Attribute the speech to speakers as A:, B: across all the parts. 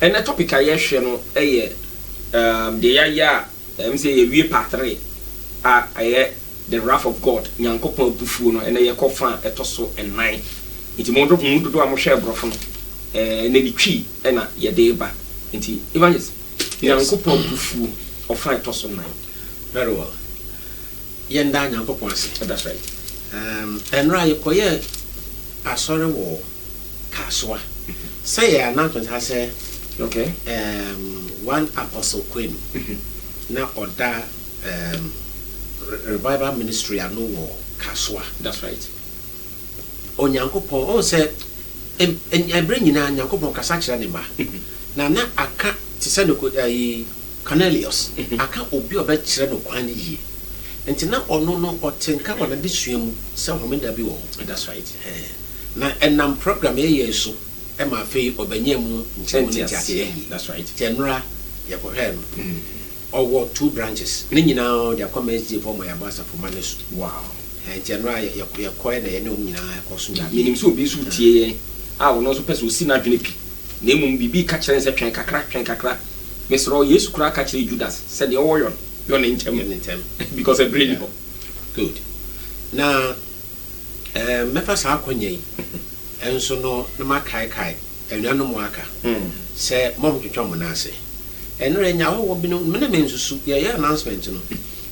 A: And the topic I share no the ya say we part 3 the wrath of God nyankopon bufu no and ye kofa etoso and 9 nti mondo do am share brofo no na di twi na ye de ba nti evangelist nyankopon bufu ofa etoso 9
B: very well yenda nyankopon ase.
A: That's right.
B: Enra ye koye asore wo kaswa say announcement has say
A: okay
B: one apostle queen na order revival ministry anu wo kaswa.
A: That's right.
B: Onyankopon say ebre nyina nyankopon kasa kire ne ba na aka ti se no Cornelius aka obi oba kire no kwan yi enti na ono no otenka wona de suamu se homeda bi wo.
A: That's right.
B: Na enam program ye so e ma fe obanyam nchemuni tiatie.
A: That's right.
B: Tenra ye ko hwe no owo 2 branches ni nyina dia commerce for my abasa for manesu.
A: Wow.
B: Tenra ye ko na ye ne nyina ko so
A: da minim so obi so tie a wono so pese osi na dwene pi na emum bibi ka kire nse twen kakra mesro Yesu kura ka kire Judas said the oyon yon intem because a brain
B: good na mefa sa akwanya yi enso no na makai enuano mu aka se mom twetwa mo na ase enre nya wo bi no me mensusu ye announcement no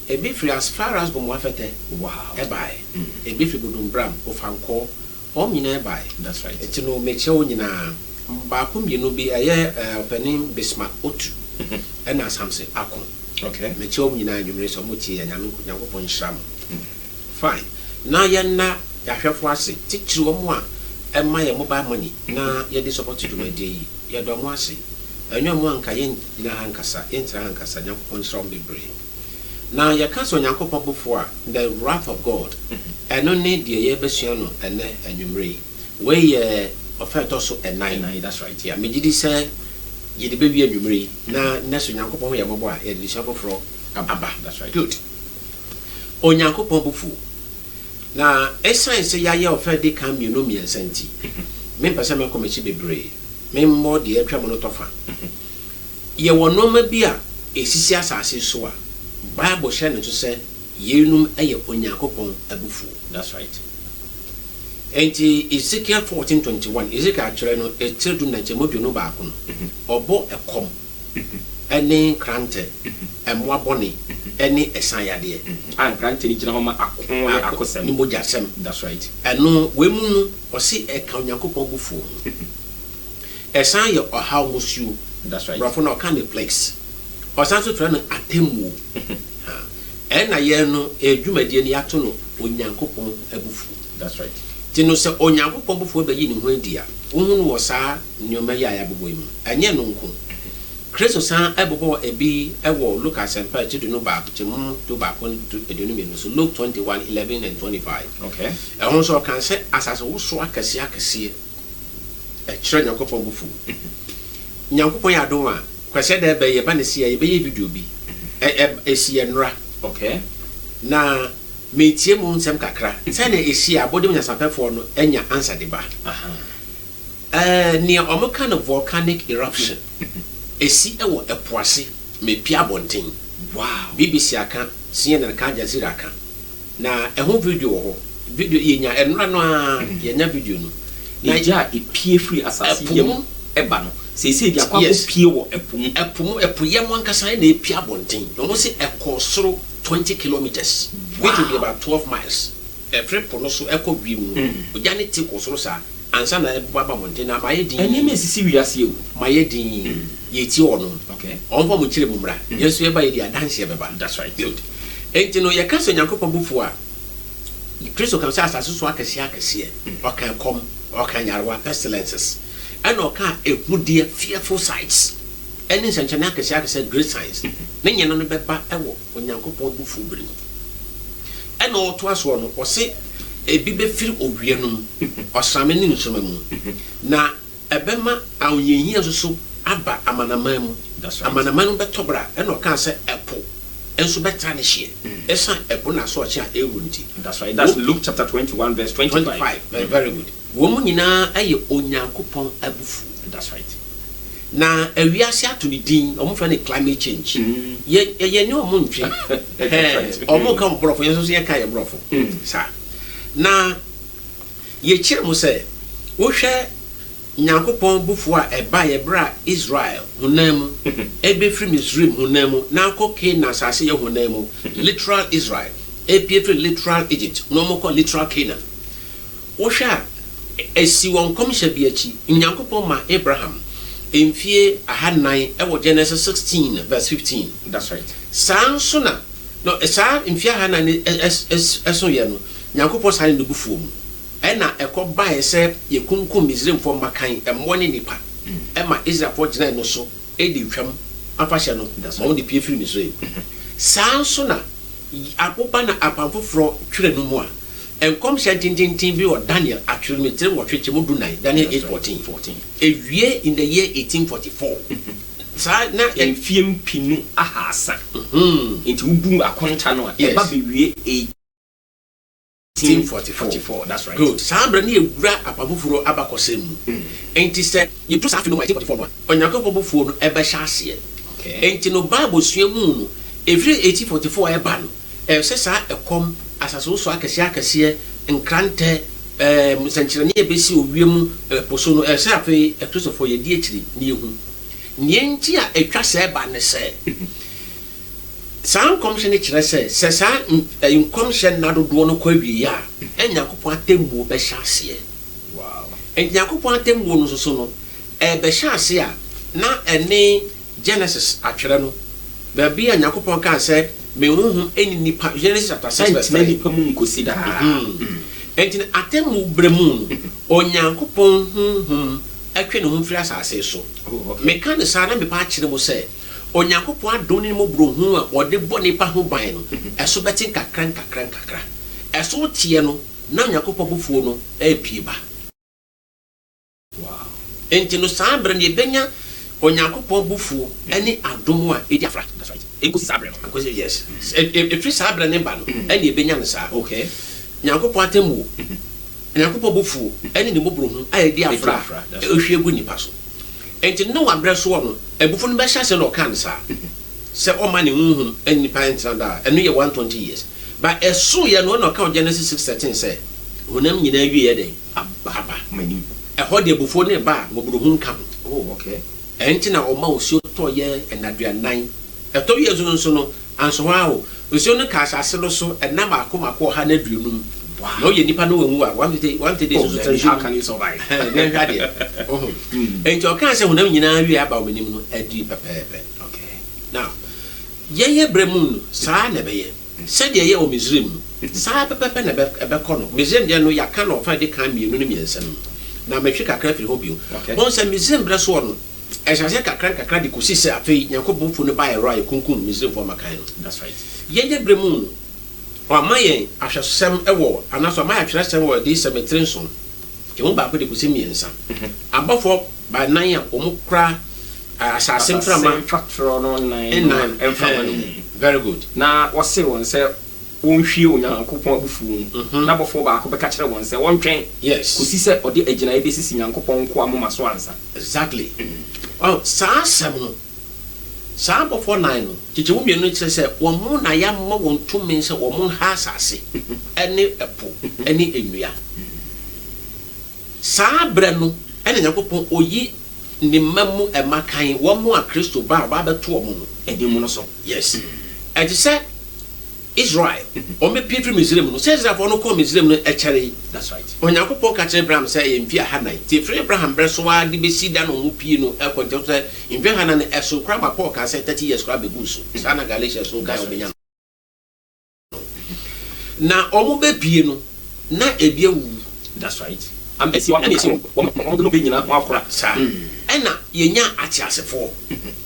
B: e be free as far as bomo afete.
A: Wow.
B: E bai e be free bodum bram ofanko o nyina e bai.
A: That's right.
B: Eti no meche o nyina ba ko mienu bi aye opening Bismarck otu na Samson akon.
A: Okay.
B: Meche o nyina anwumre so mo tie nyame Nyankopon hram. Fine. Na ye na ya hwefo ase tikiri wo mo a ema ye mobile money na ye de support to my day ye do mo ase enyo mo anka ye nyina hankasa ye ntira hankasa Nyankopon hram bebre na ye ka so Nyankopon bofo a the wrath of God eno ne de ye besua no ene anwumre we ye ofeto so enai.
A: That's right.
B: Yeah, me gidi say ye de bewi anwumre na neso Nyankopon ye mobo a ye de sha bofro aba.
A: That's right.
B: Good. O Nyankopon bofo na essence ya ye ofedi kan mi no mi ensanti me pese me komechi bebre me mo de atwa mo no tofa ye wono ma bi a esisi asase so a Bible share no say yenum eye Onyankopon abufu.
A: That's right.
B: Enti Ezekiel 14:21 Ezekiel actually no etedu na chemodu no ba ko no obo ekom ene krante emwa boni ene esanyade
A: an krante ni gina homa akon akosem
B: ni mojasem.
A: That's right.
B: Eno wemu no osi eka Onyankopon bufu esan ye ohaw musu.
A: That's right.
B: Brafo no kan the place osanso tra no atemu ena ye no edwumadie ni ato no Onyankopon abufu.
A: That's right.
B: Tino se Onyankopon bufu be yi ni ho adia ohunu wo sa nyoma ya ya bobo mu anye no nko Kristo san ebobo ebi ewo Lucas and Paul to no back to back on to edunum so Luke 21:11 and 25.
A: Okay.
B: E won so kan se asase wo so akase e kire Nyankopon bufu Nyankopon ya don a kwase da be ye ba ne sia ye be ye video bi esi enra.
A: Okay.
B: Na metie mu nsem kakra se na esi abode nyasanpefo no enya answer de ba. Near omo kind of volcanic eruption esi ewo epoase me pia bonten.
A: Wow.
B: BBC aka CNN ka Jazeera aka na ehun video ho video yenya enra no a yenya video no
A: na ja epie free asase yem eba no se dia kwa pie wo
B: epu yem wankasa na epia bonten no mo se ekosoro 20 kilometers which will be about 12 miles every pono so eko wiem oja ne ti kosoro sa ansa na baba bonten na maye din
A: eni me sisi wiase o
B: maye din ye ti ono.
A: Okay.
B: Onfo mo kire mumra yesu eba ye dia dance ye beba.
A: That's right.
B: Good. Enti no ye ka so Nyankopon bufu a Kristo kan sa asase so akase o kan kom o kan yarwa pestilences and o kan ehudie fearful sights any senchana akase great signs na nyena no beba ewo Onyankopon bufu biri and o to aso no o se ebi be firi owie no o same ni nsoma mu na ebema awyenhia so aba amanamam.
A: That's right.
B: Amanamam betobra eno kan se epo enso beta ne hye esa epo na so oche a ewunti.
A: That's right. That's Luke chapter 21 verse 25.
B: Very good. Wo mu nyina aye Onyankopon abufu.
A: That's right.
B: na awiase ato ne din ɔmo fɛ ne climate change yɛ ne ɔmo ntwe ɔmo ka borɔfo yɛn nso yɛ ka yɛ borɔfo saa na yɛkyerɛ mo sɛ wohwɛ nyankopɔn bufuo a ɛba yɛ bra Israel honam mu ɛbɛfiri Misraim honam mu na akɔ Canaan asase yɛ honam mu literal Israel ɛpie literal Egypt na ɔmo kɔ literal Canaan wohwɛ a esi wɔn kɔmhyɛ bi akyi nyankopɔn ma Abraham mfie 400 ɛwɔ Genesis 16 verse 15.
A: That's right.
B: Saa nso na no saa mfie 400 ɛso yɛ no nyankopɔn saa ne bufuo mu ɛna ɛkɔ bae sɛ yɛkunkum Misraimfoɔ makan ɛmmɔ ne nipa ɛma Israelfoɔ gyina no so ɛdi twam afahyɛ no wɔn de pie firi Misraim. Saa nso na aboba na apan foforɔ twerɛ no mu a nkɔmhyɛ tintintin bi wɔ Daniel atwerɛ no tire wɔtwe kyɛm du 9 Daniel 8:14 ewie in the year 1844 saa na
A: mfie mpinu ahasa nti wubu akonta no a ɛba bewie 1844. That's right.
B: Good. Saa bra ne ewura apafoforo abakɔsɛm mu enti sɛ yɛdu saa afi no 1844 no onyankopɔn bofuo no ɛbɛhyɛ aseɛ enti no Bible sua mu no every 1844 ɛba no ɛsɛ saa ɛkɔm asaso so akɛseɛ nkrantɛ nsɛnkyerɛnne ɛbɛsi owiem poso no ɛsɛ afei ɛkristofo yɛdi akyiri ne yehu nienti a ɛtwa sɛ ɛba ne sɛ saa nkɔmhyɛ ne kyerɛ sɛ saa nkɔmhyɛ nadodoɔ no kɔ awie a ɛnyankopɔn atemmuo bɛhyɛ aseɛ
A: wow
B: ɛnyankopɔn atemmuo no so no ɛbɛhyɛ ase a na ɛne Genesis atwerɛ no baabi a nyankopɔn ka sɛ me honhom ɛni nipa Genesis chapter 6 verse 3
A: nipa mu nkosi da
B: enti atemmuo brɛ mu no onyankopɔn honhom atwe ne ho mfiri asase so meka ne saa na mepa akyerɛ mo sɛ onyankopɔn adom ne mo brohu a ɔde bɔ nipa ho ban no ɛso bɛte nkakra ɛso tie no na onyankopɔn bofuo no ɛpie ba
A: wow
B: enti no saa brɛ ne bɛnya onyankopɔn bofuo ɛne adom a ɛdi afra.
A: That's right. Enkosi saa brɛ no
B: enkosi yes ɛfiri saa brɛ ne ba no ɛne ɛbɛnya no saa
A: okay
B: nyankopɔn atemmuo nyankopɔn bofuo ɛne ne mo brohu a ɛdi afra ɛhwie gu nipa so enti no wabrɛ so no ebufo no bɛhyɛ sɛ no kan sa sɛ ɔma ne honhom anipa ntina da ɛno yɛ 120 years but ɛso yɛ no na ɔka Genesis 6:13 sɛ honam nyinaa wie yɛ den aba
A: manim
B: ɛhɔ de ebufo ne ba ngobrohu nka ho
A: oh okay
B: enti na ɔma osio tɔ yɛ ɛnaduanan ɛtɔ yɛ zo nso no anso ha o osio no ka asase no so ɛnam akoma ha na aduonum no ye nipa no wenwu a one day so
A: how can you survive
B: then hwade enti o kan se honam nyina wi aba o menim no adi pepepe
A: okay
B: now ye bremu no saa na beye se de ye o Misraim no saa pepepe na be kɔ no Misraim de no ya ka no fa de kan mienu no miensa no na metwe kakra firi ho bio on se Misraim bre so no ɛhyɛ kakra de kosi se afei Yakobon fu no ba yɛ right kunkum Misraim for makan no
A: that's right
B: ye bremu no Wama yɛn ahwɛsɛm ɛwɔ anaso ama ahwɛsɛm wɔ de cemetery nson kemu ba ko de kosi miensa abafo ba nan a ɔmo kra asase mframa
A: factor no nine mframa no
B: very good
A: na wɔse wɔn sɛ wɔnhwie onyankopɔn abufuo na bɔfo ba ko bɛka kyerɛ wɔn sɛ wɔntwɛn
B: yes
A: kosi sɛ ɔde agyina ebe sisi nyankopɔn ko amoma so ansa
B: exactly oh saa sɛm no saa bɔfo nan no kyekye wo mienu kyerɛ sɛ wɔn mo na ya mmɔ wɔn tumi sɛ wɔn mo ha asase ɛne ɛpo ɛne enua saa brɛ no ɛne Yakobon oyi ne mamu ɛmakan wɔn mo a Kristo ba bɛto wɔn no
A: ɛdi no so
B: yes ɛte sɛ Israel ɔmo pie firi Misraim no sɛ Israelfoɔ no kɔ Misraim no ɛkyɛre
A: that's right
B: Onyankopɔn ka kyerɛ Abraham sɛ yɛ mfi 100 ti firi Abraham brɛ so wa de besi da no ho pie no ɛkɔntɛ sɛ mfi 100 no ɛso kra ma Paul ka sɛ 30 years kra begu so saa na Galatians so ka ɔbɛnya na ɔmo bɛ pie no na ebi awu
A: that's right am esi wɔn no be nyina wɔn akora
B: saa ɛna yɛnya atiasefoɔ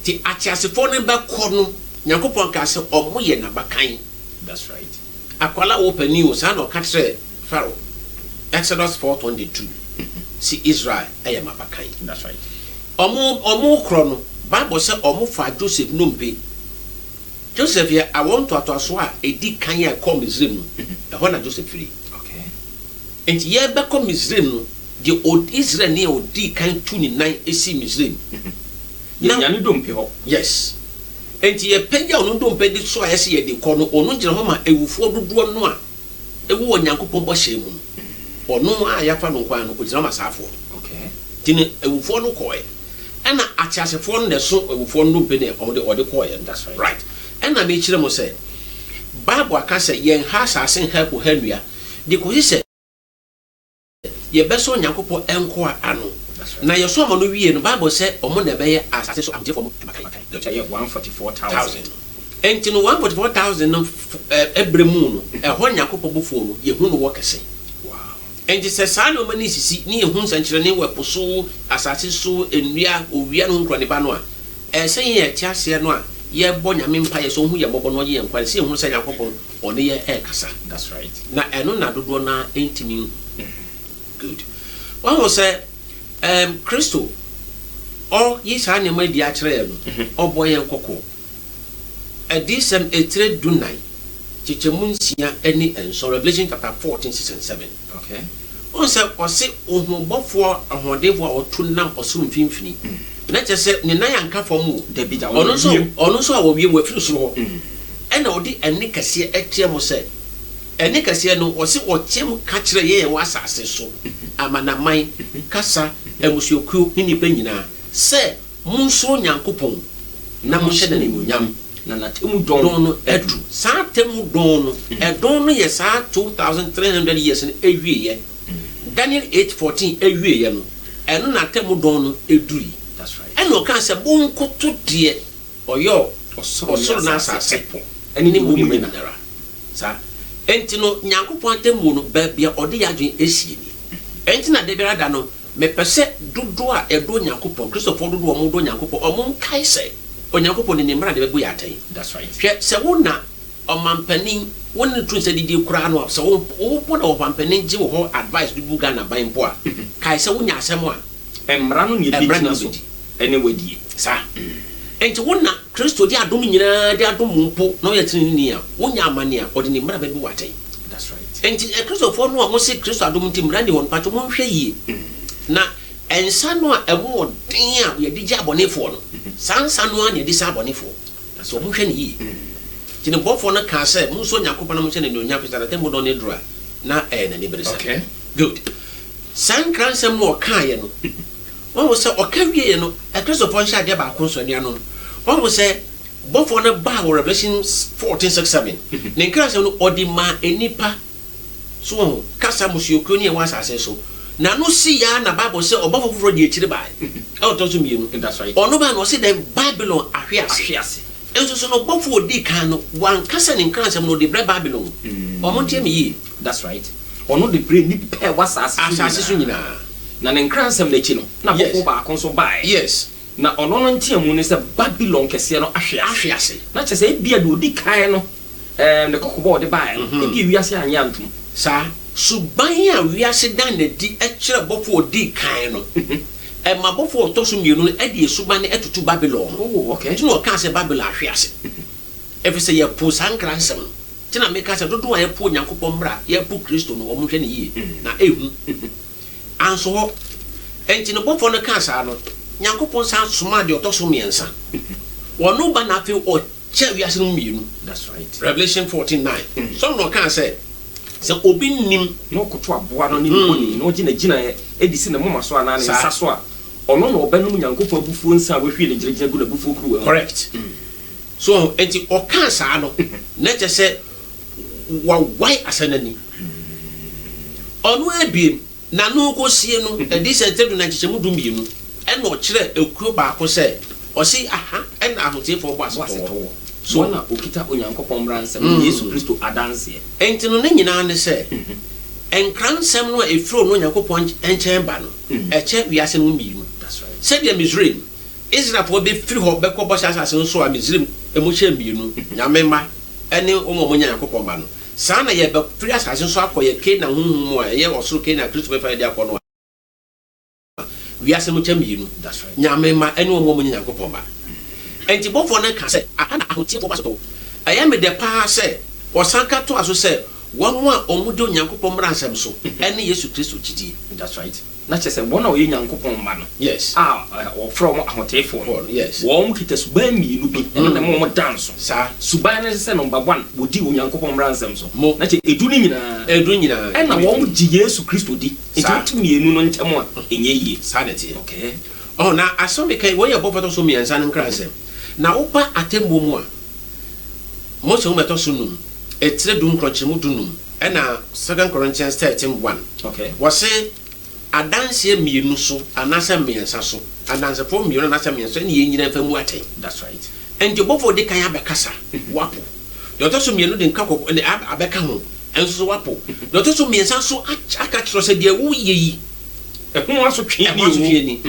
B: ti atiasefoɔ no bɛkɔ no Nyankopɔn ka sɛ ɔmo yɛ nabakan
A: that's right
B: akwala wo pani wo saa na ɔka kyerɛ Pharaoh Exodus 4:22 si Israel ɛyɛ mabakan
A: that's right
B: ɔmo kro no Bible sɛ ɔmo fa Joseph nompe Joseph yɛ awon toatoaso a edi kan yɛ kɔ Misraim no ɛhɔ na Joseph firi
A: okay
B: enti yɛ bɛkɔ Misraim no de old Israel ne odi kan tu ni nan esi Misraim
A: yɛnyane dompe hɔ.
B: Yes. Enti yɛpɛgya ɔno dompe de so a yɛsɛ yɛde kɔ no ɔno gyina hɔ ma ewufoɔ dodoɔ no a ewu wɔ Nyankopɔn bɔhyɛ mu ɔno a yɛafa no nkwan no ɔgyina ma saafoɔ.
A: Okay.
B: Tine ewufoɔ no kɔɛ ɛna atiasefoɔ no na so ewufoɔ no dompe ne ɔde kɔɛ.
A: That's right.
B: Right. Ɛna me kyerɛ mo sɛ Bible aka sɛ yɛn ha asase ha ko ha nua de kɔsi sɛ yɛbɛsɔ Nyankopɔn ɛnkɔ ano. Na yɛsɔ ama no wie no Bible sɛ ɔmo na ɛbɛyɛ asase so amtefoɔ mo ɛmakai.
A: Ɛyɛ 144,000.
B: Enti no 144,000 no ɛbrɛ mu no ɛhɔ Nyankopɔn bufuo no yɛhu no wɔ kɛse.
A: Wow.
B: Enti sɛ saa no mani sisi ne yɛhu nsɛnkyerɛnne wɔ po so asase so ennua owia no nkura ne ba no a ɛsɛ yɛ te aseɛ no a yɛbɔ Nyame mpa yɛ so hu yɛ bɔbɔ no yɛ nkwa sɛ yɛhu sɛ Nyankopɔn ɔne yɛ ɛkasa.
A: That's right.
B: Na ɛno na dodoɔ na ɛntimi good. Wɔn wɔ sɛ Kristo yi saa nneɛma di akyerɛ yɛn no ɔbɔ yɛn kɔkɔ ɛdisɛm etire dunai kyekyɛmu nsia ɛne nso Revelation chapter 14:6-7.
A: Okay.
B: On sɛ ɔse ohunbɔfoɔ ahoɔdenfoɔ a ɔto nam ɔsoro mfimfini na kyerɛ sɛ ne nan anka fam o ɔno nso a wɔwie mu afiri soro hɔ ɛna ɔde ɛne kɛseɛ ɛteɛ mo sɛ ɛne kɛseɛ no ɔse ɔteɛ mu ka kyerɛ yɛyɛ wɔ asase so amanaman kasa amusuokuo ne nipa nyinaa sɛ monsoro Nyankopɔn na monhyɛ no animuonyam
A: na natemu dɔn
B: no ɛdu saa temu dɔn no ɛdɔn no yɛ saa 2,300 years no ɛwieyɛ Daniel 8:14 ɛwieyɛ no ɛno na temu dɔn no ɛduri.
A: That's right.
B: ɛna ɔka sɛ bonkoto deɛ ɔyɛ ɔsoro na asase ɛne ne mu nyinara saa enti no Nyankopɔn temu no baabia ɔde yɛ adwen ɛsie ni enti na de biara da no mepɛ sɛ dodo a ɛdo Nyankopɔn Kristofoɔ dodo ɔmo do Nyankopɔn ɔmo nkae sɛ Onyankopɔn ne mmara de bɛbu yɛ atɛn.
A: That's right.
B: Hwɛ sɛ wo na ɔmampanin wo ne tun sɛ didi koraa no sɛ wo po na ɔmampanin gye wo hɔ advice de bu Ghana ban po a kae sɛ wonya asɛm a
A: mmara no ne bi gyina so ɛne wadie
B: saa enti wo na Kristo de adom nyinaa de adom mpo na ɔyɛ tinini a wonya amane a ɔde ne mmara bɛbu watɛn.
A: That's right.
B: Enti Kristofoɔ no a mo se Kristo adom nti mmara de wɔn patɔ mo nhwɛ yie na ɛnsa no a ɛwɔ den a yɛde gye abɔnefoɔ no saa nsa no a na yɛde sa abɔnefoɔ so ɔmo hwɛ ne yie nti ne bɔfoɔ no kaa sɛ mo nso Nyankopɔn na mo hyɛ ne nnuonyam fisa na tɛmo dɔ ne dura na ɛyɛ n'ani bere sɛ.
A: Okay.
B: Good. Saa nkra nsɛm no ɔkaeɛ no wɔn wɔ sɛ ɔka wieɛ no Kristofoɔ nhyɛ adeɛ baako nso anua no wɔn wɔ sɛ bɔfoɔ no baa wɔ Revelation 14:6-7 ne nkra nsɛm no ɔde maa enipa so wɔn kasa musuokuo ne ɛwɔ asase so na no si ya na Bible say obafo foforo de ekyire bae e oto so mienu.
A: That's right.
B: Ono ba no say the Babylon ahwease enso so no bofo odi kan no wan kasa ne nkan asem no de bre Babylon omo ntie me yi.
A: That's right. Ono de bre ni pe wasase
B: so nyina
A: na ne nkan asem na echi no na bofo ba akon so bae.
B: Yes.
A: Na ono no ntie mu ne say Babylon kese no ahwease na che say bia de odi kan no ne kokobo de bae no e bi wiase anya antum
B: sa suban a wiase dan na di ɛkyerɛ bɔfo odi kan no ma bɔfo ɔtɔ so mienu e de suban ne ɛtutu Babylon.
A: Oh, okay.
B: Tino ɔka sɛ Babylon ahwease efi sɛ yɛ po sankra nsɛm tina meka sɛ dodo a yɛ po Nyankopɔn mmra yɛ po Kristo no ɔmo hwɛ ne yie na ehu anso hɔ enti no bɔfo no ka saa no Nyankopɔn sa soma de ɔtɔ so miensa wɔno ba na afei ɔkyɛ wiase no mienu.
A: That's right.
B: Revelation 14:9 so no ka sɛ sɛ obi nim
A: no koto aboa no ne boni no gina edisi ne moma so ana ne nsa so a ono no obenum Nyankopɔn abufuo nsa a wahwie ne gyeregyere gu na abufuo kruwa.
B: Correct. So enti ɔka saa no na kyɛ sɛ wawai asanani ɔno abiem na no kosie no edi sɛ tedu na kyɛmu du mienu ɛna ɔkyerɛ ekuo baako sɛ ɔsi aha ɛna ahotiefo bɔ asetɔ
A: so na okita Onyankopɔn mmaransɛm Yesu Kristo adanse
B: enti no ne nyinaa ne sɛ enkransɛm no efiro no Onyankopɔn enkyɛn ba no ɛkyɛ wiase no mienu.
A: That's right.
B: Sɛ deɛ Misraim Israel for be free ho be ko bo asase nso a Misraim emu hye mienu nyamema ene omo Nyankopɔn ba no saa na ye be free asase nso akɔyɛ Canaan honhom mu a ye osoro Canaan Kristo be fa de akɔ no wiase mu kye mienu.
A: That's right.
B: Nyamema ene omo Nyankopɔn ba enti bɔfo no ka sɛ aha na ahotie fo ba so ɛyɛ me de pa sɛ osanka to aso sɛ wɔn a ɔmo de Onyankopɔn mmaransɛm so ene Yesu Kristo gyidie.
A: That's right. na kyerɛ sɛ wɔn a wɔyɛ nyankopɔn mma no
B: yes
A: wɔfrɛ wɔn ahoteefoɔ
B: yes
A: wɔn kita suban mmienu bi ɛno na wɔn dan so
B: saa
A: suban no sɛ number 1 wɔdi onyankopɔn mmara nsɛm so na kyerɛ edu no nyinaa ɛna wɔn gye Yesu Kristo di nti wɔte mmienu no ntɛm a ɛnyɛ yie
B: saa na tie
A: okay
B: na asɔmi kan wɔyɛ bɔfɔtɔ so mmiɛnsa no nkra nsɛm na wopa atembo mu a Mose ho mɛtɔ so num etire dum krɔkyerɛmu dunum ɛna 2 Corinthians 13:1
A: okay
B: wɔse adanse mmienu so anasa mmiɛnsa so adansefo mmienu anasa mmiɛnsa ne yɛn nyina fa mu atɛn
A: that's right
B: ɛnti bɔfɔ de kan abɛkasa wapo deɛ ɔtɔ so mmienu de nka kɔ ne abɛka ho ɛnso so wapo deɛ ɔtɔ so mmiɛnsa so aka kyerɛ sɛ deɛ woyɛ yi
A: ɛho aso twe
B: ni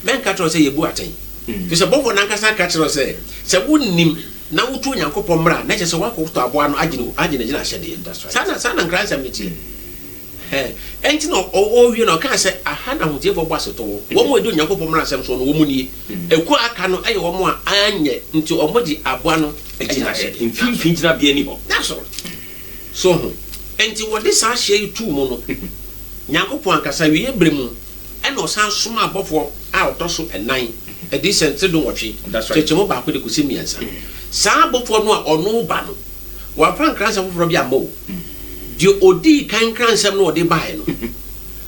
B: bɛnka kyerɛ sɛ yɛbu atɛn fi sɛ bɔfɔ nankasa ka kyerɛ sɛ wonnim na wotu Nyankopɔn mmara na kyerɛ sɛ wakɔtɔ aboa no agye gyina ahyɛdeɛ sana nkra nsɛm ne tie ɛnti na ɔwie na ɔka sɛ aha na ahotiefo bɔ asetɔ wɔn mu edi Nyankopɔn mmara nsɛm so no wɔn mu nie ɛku aka no ɛyɛ wɔn a anyɛ nti wɔn gye aboa no gyina ahyɛdeɛ
A: mfimfini gyina bia ni hɔ
B: that's all so ho ɛnti wɔde saa hyɛ yi tu mu no Nyankopɔn ankasa wie bere mu ɛna ɔsan soma abɔfoɔ a ɔtɔ so 9 ɛdi sɛntere do wɔtwe kyekye baako de kɔsi mmiɛnsa saa abɔfoɔ no a ɔno ba no wɔafa nkransɛm foforɔ bi ama wo deɛ ɔdii kan nkransɛm no ɔde baeɛ no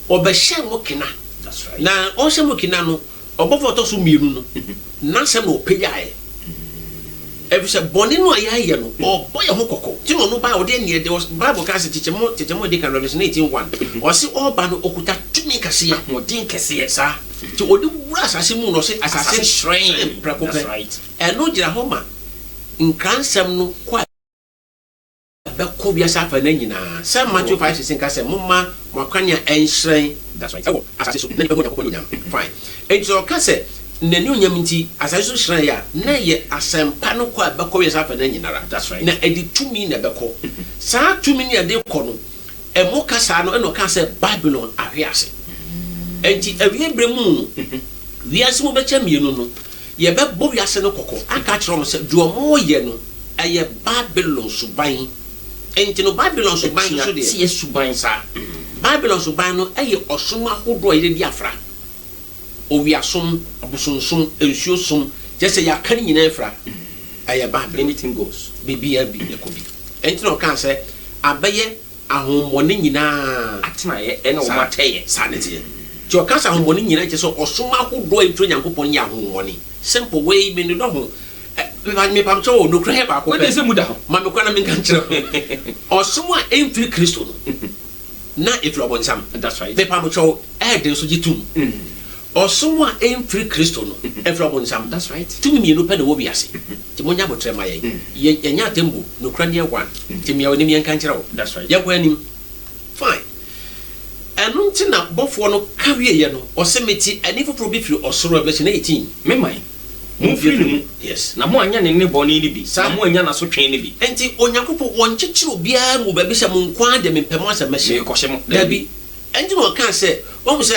B: ɔbɛhyɛ mo kena na ɔhyɛ mo kena no ɔbɔfoɔ ɔtɔ so mmienu no n'asɛm na ɔpɛgyaeɛ ɛfisɛ bɔne no a yɛayɛ no ɔbɔ yɛ ho kɔkɔ nti na ɔno ba a ɔde neɛ de bible ka sɛ kyekyɛmɔ de ka Revelation 18:1 ɔse ɔba no ɔkuta tumi kɛseɛ
A: ahoɔden kɛseɛ
B: saa nti ɔde wura asase mu no ɔse asase
A: hyerɛn
B: prɛko pɛ ɛno gyina hɔ ma nkransɛm no kɔ bɛkɔ wiase afa na nyinaa sɛ Matthew 5:16 ka sɛ momma mo akwan a ɛnhyerɛn ɛwɔ asase so na nipa bɔ Nyankopɔn onyam fine enti ɔka sɛ nani onyam nti asase so hyerɛn ya na yɛ asɛmpa no kɔ a bɛkɔ wiase afa na nyinara na ɛde tumi na bɛkɔ saa tumi ne ɛde kɔ no ɛmo kasa no ɛna ɔka sɛ Babylon ahwe ase enti awie brɛ mu no wiase mu bɛkyɛ mmienu no yɛbɛbɔ wiase no kɔkɔ aka kyerɛ mo sɛ deɛ ɔmo yɛ no ɛyɛ Babylon suban enti no Babylon suban so deɛ
A: ɛyɛ suban
B: saa Babylon suban no ɛyɛ ɔsom ahodoɔ yɛde di afra owiasom abosonsom nsuo som kyɛ sɛ yɛaka ne nyinaa fra ɛyɛ Babylon
A: anything goes
B: bibia bi ɛkɔ bi enti no ɔka sɛ abɛyɛ ahommɔne nyinaa
A: atenaeɛ ɛna wɔn atɛyɛ
B: saa ne teɛ nti ɔka sɛ ahommɔne nyinaa kyɛ sɛ ɔsom ahodoɔ a ɛturo Nyankopɔn yɛ ahommɔne simple way me ne dɔ ho me pam kyɛ wɔ nokura yɛ baako
A: pɛ sɛ mu da ho
B: ma me kɔ na menka nkyerɛ ɔsom a ɛmfiri Kristo no na ɛfiri ɔbɔnsam
A: that's right
B: me pam kyɛ ɛɛden so gye tum ɔsom a ɛmfiri Kristo no ɛfiri ɔbɔnsam
A: that's right
B: tumi mmienu pɛ na wɔ wiase nti monya abotrɛ ma yɛnyɛ atembo nokura ne yɛ one nti mmea wɔ nim yɛnka nkyerɛ wo
A: that's right
B: yɛkɔ anim fine ɛno nti na bɔfoɔ no ka wieɛ no ɔsɛ meti ani foforɔ bi firi ɔsoro Revelation 18
A: meman mumfiri ne mu
B: yes
A: na mo anya ne bɔne ne bi na mo anya na so twɛn ne bi
B: enti Onyankopɔn wɔnkyekyere obiara mu baabi sɛ mo nkwa de mempɛ mo asɛ mɛhyɛ
A: kɔhyɛ mo
B: dabi ɛnti na ɔka sɛ wɔn sɛ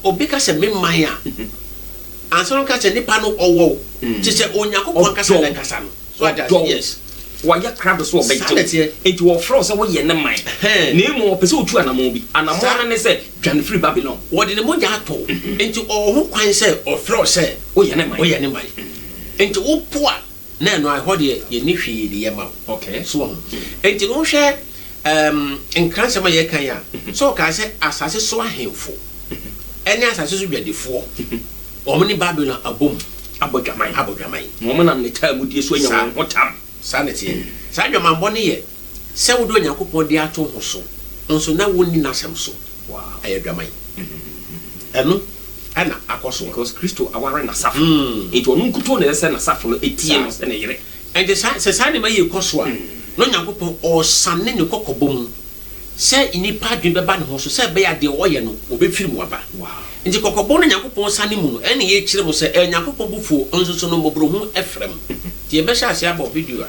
B: obi ka sɛ meman a ansa no ka sɛ nipa no ɔwɔ kye sɛ Onyankopɔn kasa na kasa no so ada yes
A: wayɛ krado so ɔbɛgye enti wɔfrɛ sɛ woyɛ ne man na emu ɔpɛ sɛ otu anamɔ bi anamɔ no ne sɛ dwane firi Babylon
B: wɔde ne mogya ato enti ɔho kwan sɛ ɔfrɛ sɛ
A: woyɛ ne man
B: enti wopo a na ɛno ahɔ deɛ yɛni hwee de yɛ ma wo
A: okay
B: so ho enti no hwɛ nkransɛm a yɛka yi a sɛ ɔkaa sɛ asase so ahemfo ɛne asase so dwadefoɔ ɔmo ne Babylon abom
A: abɔdwaman
B: wɔn
A: nam ne taa mu die so anya wɔn ho tam
B: saa ne teɛ saa dwamanbɔ ne yɛ sɛ wode Onyankopɔn de ato ho so nso na wonni n'asɛm so ɛyɛ dwaman ɛno ɛna akɔ so
A: because Kristo aware n'asafo nti ɔno nkuto na ɛsɛ n'asafo no etie no sɛ ne yere
B: ɛnti sɛ saa ne ma yɛ kɔ so a na Onyankopɔn ɔsane ne kɔkɔbɔ mu sɛ nipa adwene bɛba ne ho so sɛ ɛbɛyɛ adeɛ ɔyɛ no ɔbɛfiri mu aba nti kɔkɔbɔ no Nyankopɔn sane mu no ɛne yɛkyerɛ mu sɛ Nyankopɔn bufuo nso so no mmɔborɔhu ɛfrɛ mu nti yɛbɛhyɛ ase abɔ video a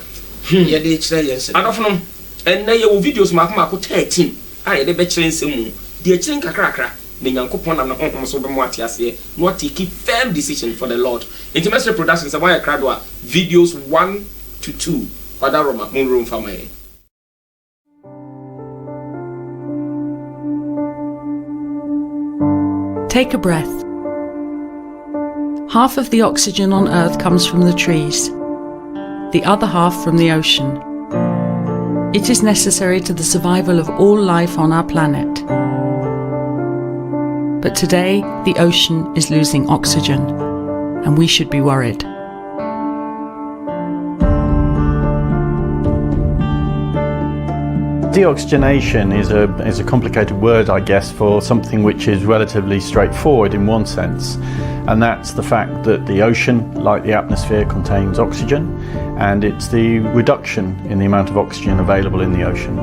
B: yɛde kyerɛ yɛn sɛ
A: adɔfo no ɛnnɛ yɛwɔ videos maako 13 a yɛde bɛkyerɛ nsɛm mu deɛ kyerɛ nkakrakra na Nyankopɔn nam na honhom so bɛmo ate aseɛ na take firm decision for the Lord Intimacy Production sɛ wɔyɛ krado a videos 1 to 2 Father Roma Munro Mfamaye
C: Take a breath. Half of the oxygen on Earth comes from the trees, the other half from the ocean. It is necessary to the survival of all life on our planet. But today, the ocean is losing oxygen, and we should be worried.
D: Deoxygenation is a complicated word, I guess, for something which is relatively straightforward in one sense, and that's the fact that the ocean, like the atmosphere, contains oxygen, and it's the reduction in the amount of oxygen available in the ocean.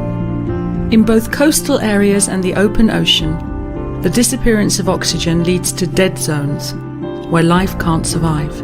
C: In both coastal areas and the open ocean, the disappearance of oxygen leads to dead zones, where life can't survive.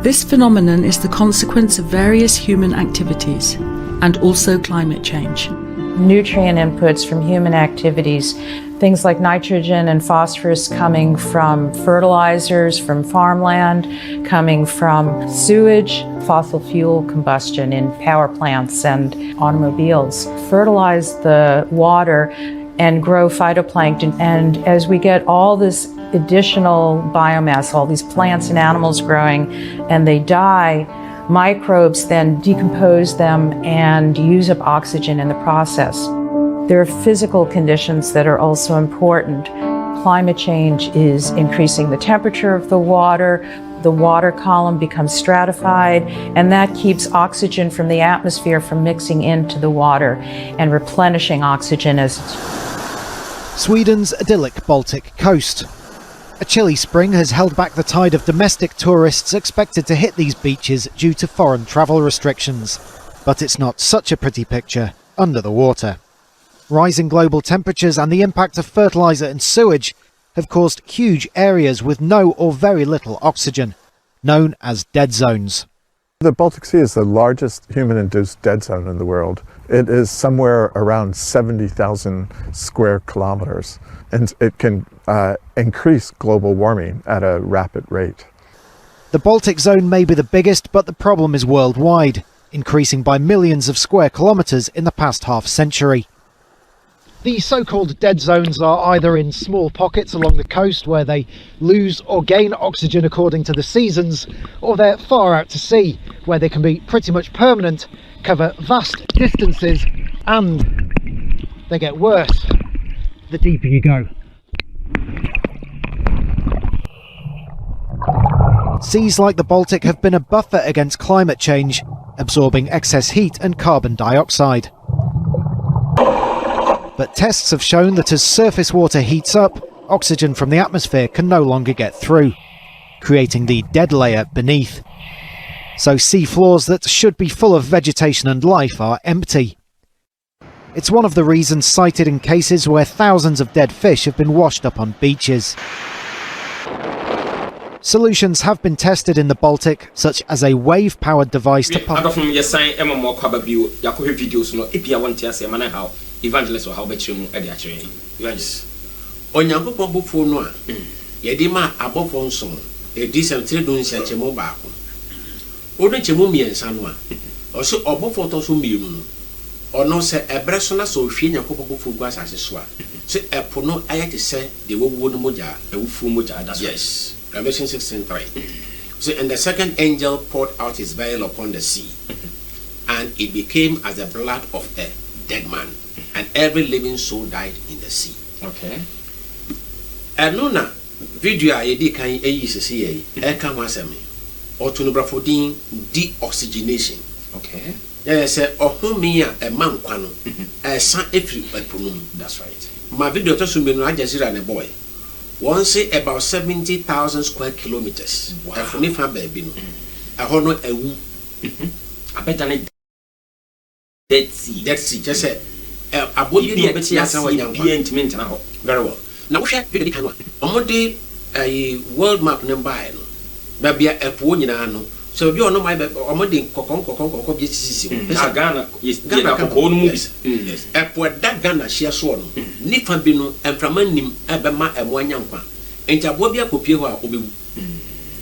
C: This phenomenon is the consequence of various human activities, and also climate change.
E: Nutrient inputs from human activities, things like nitrogen and phosphorus coming from fertilizers, from farmland, coming from sewage, fossil fuel combustion in power plants and automobiles, fertilize the water and grow phytoplankton. And as we get all this additional biomass, all these plants and animals growing, and they die, microbes then decompose them and use up oxygen in the process. There are physical conditions that are also important. Climate change is increasing the temperature of the water column becomes stratified, and that keeps oxygen from the atmosphere from mixing into the water and replenishing oxygen as
F: Sweden's idyllic Baltic coast. A chilly spring has held back the tide of domestic tourists expected to hit these beaches due to foreign travel restrictions. But it's not such a pretty picture under the water. Rising global temperatures and the impact of fertilizer and sewage have caused huge areas with no or very little oxygen, known as dead zones.
G: The Baltic Sea is the largest human-induced dead zone in the world. It is somewhere around 70,000 square kilometers, and it can increase global warming at a rapid rate.
F: The Baltic zone may be the biggest, but the problem is worldwide, increasing by millions of square kilometers in the past half-century. These so-called dead zones are either in small pockets along the coast where they lose or gain oxygen according to the seasons, or they're far out to sea where they can be pretty much permanent, cover vast distances, and they get worse the deeper you go. Seas like the Baltic have been a buffer against climate change, absorbing excess heat and carbon dioxide. But tests have shown that as surface water heats up, oxygen from the atmosphere can no longer get through, creating the dead layer beneath. So sea floors that should be full of vegetation and life are empty. It's one of the reasons cited in cases where thousands of dead fish have been washed up on beaches. Solutions have been tested in the Baltic, such as a wave-powered device to pump.
A: Evangelist or how about you at the actually?
B: Yes. Onyankopon bufo no a yedi ma abofo nson e disentire don nchemo baako. Odun chemo miensa no a o so obofo to so mienu no. Ono se ebre so na so hwie Nyankopon bufo gu asase so a. Se epo no ayete se de wowo no moja, ewufu moja that's yes. Revelation 16:3. So and the second angel poured out his vial upon the sea, and it became as the blood of a dead man. And every living soul died in the sea.
A: Okay.
B: And no video a yedi kan eyi sese yi e kan wasem otunographodin deoxygenation.
A: Okay.
B: Yes, ohumi a mankwa no san efri eponum.
A: That's right.
B: My video to so menu Aljazeera ne boy. One say about 70,000 square kilometers. Wow. Efuni fa baby no. Eho no ewu.
A: Abetane Dead Sea.
B: Just say abodi no beti asa wanyankwa. Very well. Now we share video kan wa. Omode world map number no. Ba bia epo nyina no. So bi ono mai omode kokon bi sisi.
A: Ghana yes Ghana kokon mu bi.
B: Yes. Epo da Ghana hia so no. Nifa bi no emframa nim ebema emo anyankwa. Enti abo bi akopie ho a obewu.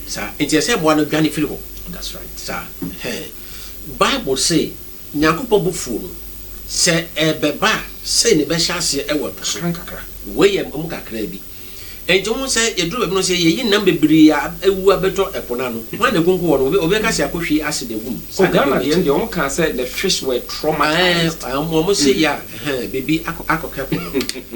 B: Sa enti ese mo no dwane firi ho.
A: That's right.
B: Sa Bible say Nyankopon bufu no se ebeba se ne be hyase e wo so kakra we ye kakra bi enti mo say ye duro be no say ye yin nam bebiri ya ewu abeto epona no wan de gungu wo obi ka say akohwe ase de gum
A: Ghana de ndi o can say the fish were traumatized
B: mo say ya baby akoka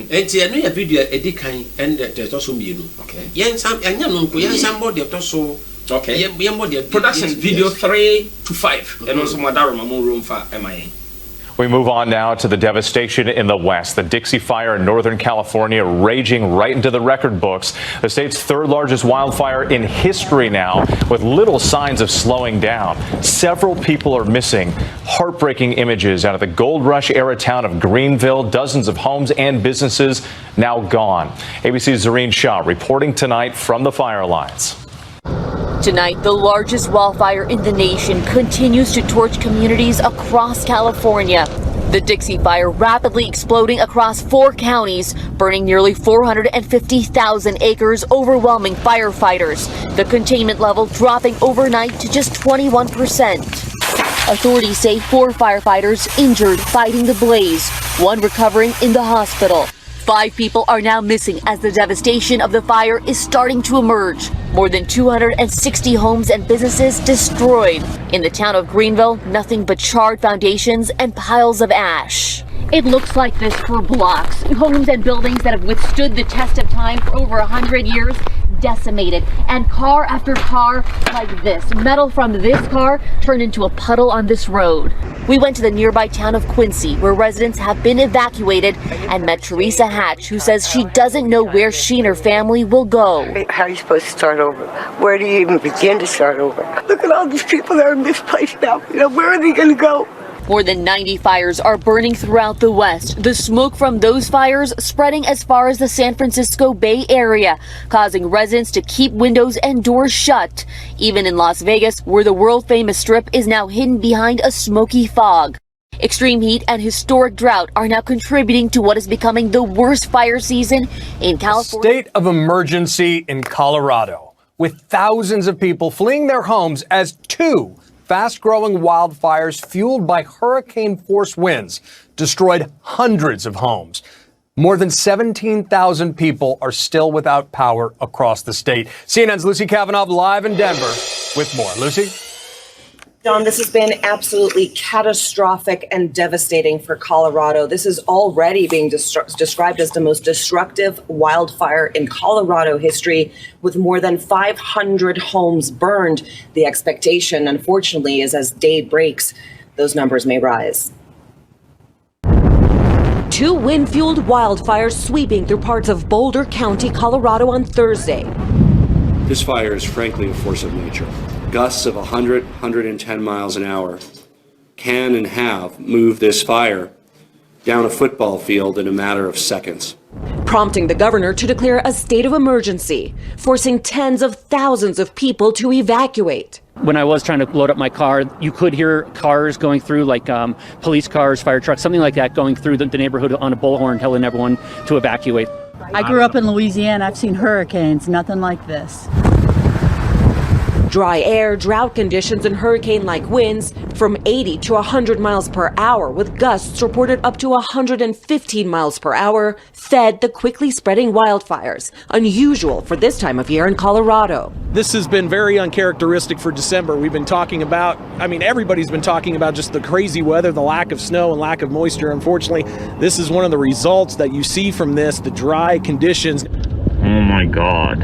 B: enti eno ya video edikan and the toso mienu
A: okay
B: yen sam anya no nko yen sam bo de toso
A: okay
B: yen bo de
A: production video 3 to 5 and also madaro mamu room for MIA.
H: We move on now to the devastation in the West. The Dixie Fire in Northern California raging right into the record books. The state's third largest wildfire in history now, with little signs of slowing down. Several people are missing. Heartbreaking images out of the gold rush era town of Greenville. Dozens of homes and businesses now gone. ABC's Zareen Shah reporting tonight from the fire lines.
I: Tonight, the largest wildfire in the nation continues to torch communities across California. The Dixie Fire rapidly exploding across 4 counties, burning nearly 450,000 acres, overwhelming firefighters. The containment level dropping overnight to just 21%. Authorities say 4 firefighters injured fighting the blaze, 1 recovering in the hospital. 5 people are now missing as the devastation of the fire is starting to emerge. More than 260 homes and businesses destroyed. In the town of Greenville, nothing but charred foundations and piles of ash. It looks like this for blocks. Homes and buildings that have withstood the test of time for over 100 years decimated, and car after car like this. Metal from this car turned into a puddle on this road. We went to the nearby town of Quincy, where residents have been evacuated, and met Teresa Hatch, who says she doesn't know where she and her family will go.
J: How are you supposed to start over? Where do you even begin to start over? Look at all these people that are misplaced now. Where are they going to go?
I: More than 90 fires are burning throughout the West. The smoke from those fires spreading as far as the San Francisco Bay Area, causing residents to keep windows and doors shut. Even in Las Vegas, where the world-famous Strip is now hidden behind a smoky fog. Extreme heat and historic drought are now contributing to what is becoming the worst fire season in California.
K: State of emergency in Colorado, with thousands of people fleeing their homes as 2 fast-growing wildfires fueled by hurricane-force winds destroyed hundreds of homes. More than 17,000 people are still without power across the state. CNN's Lucy Kavanaugh live in Denver with more. Lucy?
L: John, this has been absolutely catastrophic and devastating for Colorado. This is already being described as the most destructive wildfire in Colorado history, with more than 500 homes burned. The expectation, unfortunately, is as day breaks, those numbers may rise.
M: 2 wind-fueled wildfires sweeping through parts of Boulder County, Colorado on Thursday.
N: This fire is frankly a force of nature. Gusts of 100, 110 miles an hour can and have moved this fire down a football field in a matter of seconds,
M: prompting the governor to declare a state of emergency, forcing tens of thousands of people to evacuate.
O: When I was trying to load up my car, you could hear cars going through, like police cars, fire trucks, something like that, going through the neighborhood on a bullhorn telling everyone to evacuate.
P: I grew up in Louisiana. I've seen hurricanes, nothing like this.
M: Dry air, drought conditions, and hurricane-like winds from 80 to 100 miles per hour, with gusts reported up to 115 miles per hour, fed the quickly spreading wildfires, unusual for this time of year in Colorado.
Q: This has been very uncharacteristic for December. We've been talking about, everybody's been talking about just the crazy weather, the lack of snow and lack of moisture. Unfortunately, this is one of the results that you see from this, the dry conditions.
R: Oh my God.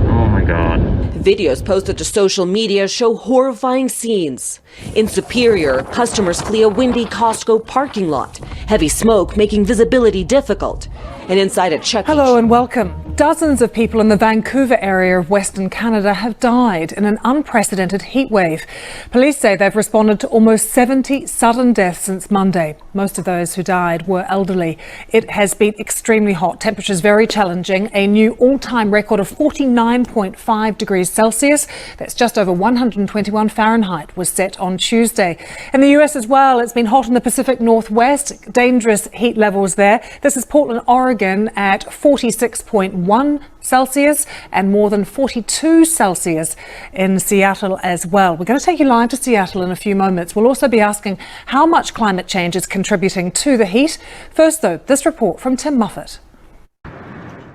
R: Oh my God.
M: Videos posted to social media show horrifying scenes. In Superior, customers flee a windy Costco parking lot, heavy smoke making visibility difficult. And inside a Chuck E.
C: Hello and welcome. Dozens of people in the Vancouver area of Western Canada have died in an unprecedented heat wave. Police say they've responded to almost 70 sudden deaths since Monday. Most of those who died were elderly. It has been extremely hot, temperatures very challenging. A new all-time record of 49.5 degrees Celsius, that's just over 121 Fahrenheit, was set on Tuesday. In the US as well, it's been hot in the Pacific Northwest, dangerous heat levels there. This is Portland, Oregon at 46.1 Celsius and more than 42 Celsius in Seattle as well. We're going to take you live to Seattle in a few moments. We'll also be asking how much climate change is contributing to the heat. First though, this report from Tim Muffet.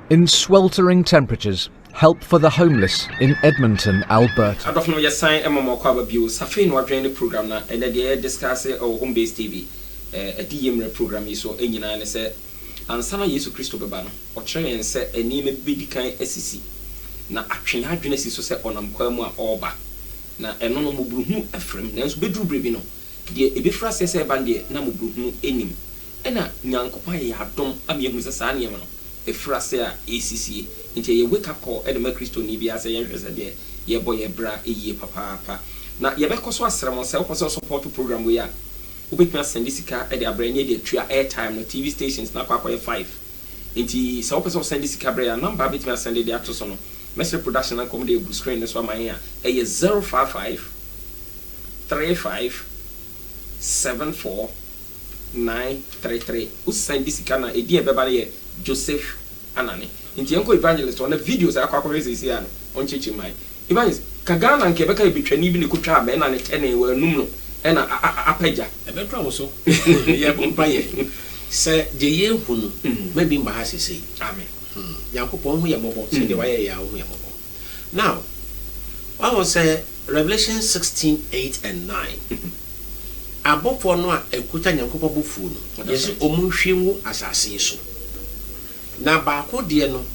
S: In sweltering temperatures, help for the homeless in Edmonton, Alberta.
A: I don't know your sign MMO Kwaba Bio, Safin or join the program now, and then they discuss home based TV, a DM program is so in and say, and Sana Yesu Christo Babano, or try and say a name big kind SEC. Now, actually, I didn't see so set on Amquema Oba. Now, a no more blue Ephraim, there's bedroom brevino. The Ebifra says a bandy, Namu blue enim. And a Nyankopa have done a mere Missaniano, a frasea ACC, into a wake up call at the Christo Nibia as a young as a day, ye boy, a bra, a ye papa. Now, Yabekos was myself was also support program we are. Ubit send this car at the brain, the tria airtime, no TV stations, not quite 5. Into so person send this car, number bit me send the actors on. Message production and comedy book screen this one my ear. A 055 35 74 933. Who send this kind of idea everybody Joseph Anani. Into Uncle Evangelist on the videos I crazy here on Chichi Mai. Evangelist Kagana and Quebec be training even the kutra ben and 10 were nuno and a peja. A better also. Yeah, Bumpaye. Sir, the year who maybe Mahasi say, Amen. Yankopon we are mobile, say the way we are mobile. Now, I will say Revelation 16:8 and 9. Above for no a kuta Yankopo bufu, yes, Omushimu as I say so. Na Bako Diano,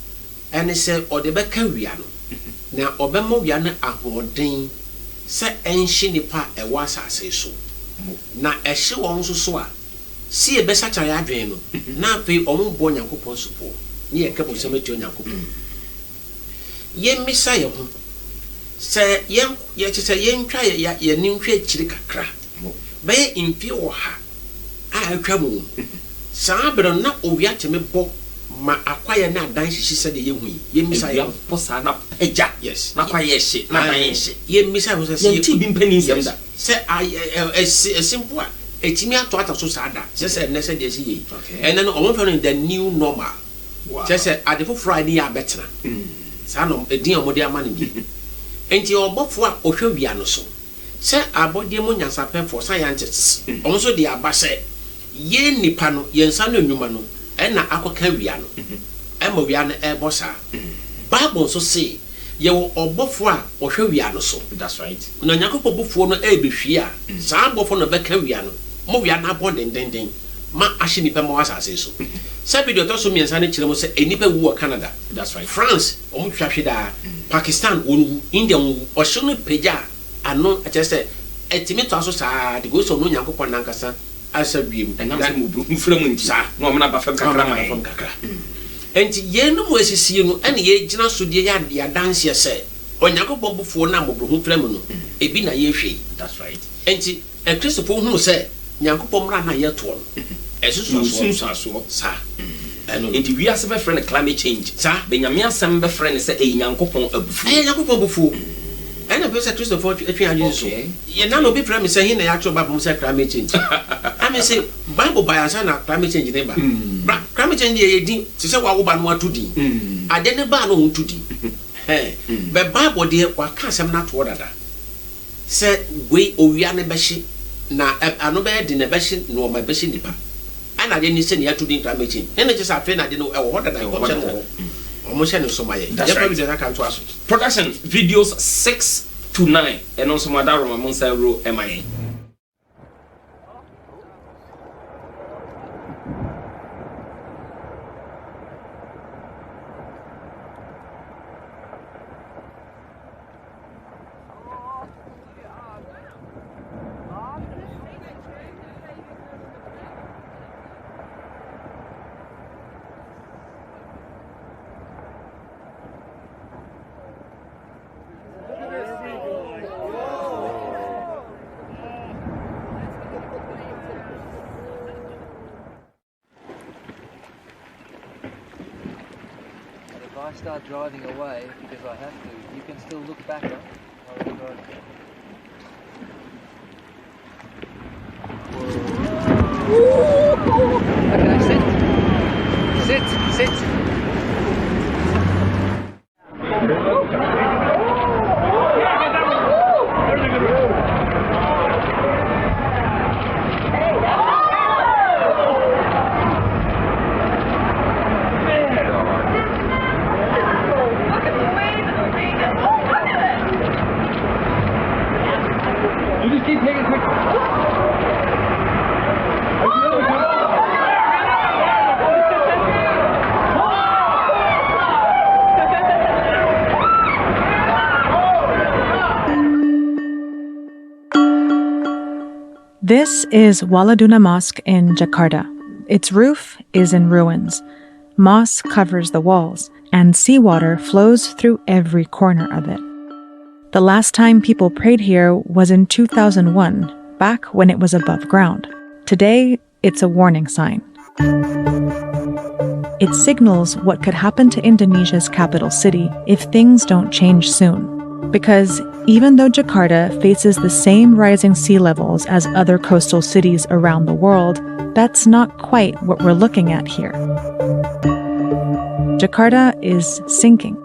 A: and they say, or the Beccaviano. Now, Obemo Yana ahoɔden sɛ ɛnhye nipa ɛwɔ asase so na ɛhye wɔn nso so a si ɛbɛsakya yɛ adwene no na afei ɔmo bɔ Nyankopɔn sopo ne yɛ kɛbɔ sɛ mɛtio Nyankopɔn yɛmmisa yɛ ho sɛ yɛkye sɛ yɛntwa yɛ ninhwɛ akyiri kakra bɛyɛ mfie wɔ ha a atwa mu saa bere na owia teme bɔ ma akwaya na dan hyehyɛ sɛ de yɛhu yɛmmisa yɛ posa na ɛgya
B: yes
A: na kwaya hye na dan hye
B: yɛmmisa yɛ sɛ
A: yɛnti bi mpani nsɛm da
B: sɛ simple a etimi ato ata so saa da sɛ ɛnɛ sɛ de ɛsi yɛ ɛnɛ no ɔmo fɛ no the new normal sɛ ade foforɔ a ne yɛ abɛtena saa no ɛdin a ɔmo de ama ne bi enti ɔbɔfo a ɔhwɛ wia no so sɛ abɔdeɛ mu nyansapɛfoɔ scientists ɔmo so de aba sɛ yɛ nipa no yɛnsa no nnwuma no ɛna akɔka wia no ɛma wia no ɛbɔ saa Bible so say yɛwɔ ɔbɔfo a ɔhwɛ wia no so
A: that's right
B: na Nyankopɔn bɔfoɔ no ɛbɛhwie a saa bɔfo no bɛka wia no mo wia na abɔ dendenden ma ahye nipa ma wasase so sɛ video to so miɛnsa ne kyerɛ mo sɛ enipa wu wɔ Canada
A: that's right
B: France ɔmo twahwe daa Pakistan wɔn India wɔn ɔhye no pagya ano ɛkyɛ sɛ ɛtimi to aso saa de go so no Nyankopɔn nankasa asa wiem
A: ɛnam mu buru mfura mu nti na ɔmo na ba fam kakra
B: enti yɛn no mo asisi no ɛne yɛ gyina so de yɛ danse sɛ Onyankopɔn bɔfoɔ na mobro mfura mu no ebi na yɛhwɛ
A: that's right
B: enti Kristofo hu sɛ Nyankopɔn mra na yɛto no
A: ɛsusu sa ɛno enti wi ase bɛ frɛ no climate change sa benyame asɛm bɛ frɛ no sɛ Nyankopɔn abufu
B: Nyankopɔn bufu ɛna pɛ sɛ Kristofo atwe adwene so yɛ na no bi frɛ me sɛ hin na yɛatwe Bible sɛ climate change I mean say Bible by answer na climate change ne ba climate change yɛ din te sɛ wa wo ba no ato din ade ne ba no ho to din but Bible de wa ka asɛm na to dada sɛ we owia ne bɛhye na ano bɛyɛ de ne bɛhye no ma bɛhye nipa ana de ne sɛ ne ato din climate change ne ne kyesa afɛ na de no ɛwɔ hɔ dada ɛwɔ hyɛ no ɔmo hyɛ no so ma yɛ yɛ video na kan to aso
A: production videos 6 to 9 and also madaro mamonsa ro MIA.
T: If I start driving away because I have to, you can still look back up. Okay, sit.
U: This is Waladuna Mosque in Jakarta. Its roof is in ruins. Moss covers the walls, and seawater flows through every corner of it. The last time people prayed here was in 2001, back when it was above ground. Today, it's a warning sign. It signals what could happen to Indonesia's capital city if things don't change soon. Because even though Jakarta faces the same rising sea levels as other coastal cities around the world, that's not quite what we're looking at here. Jakarta is sinking.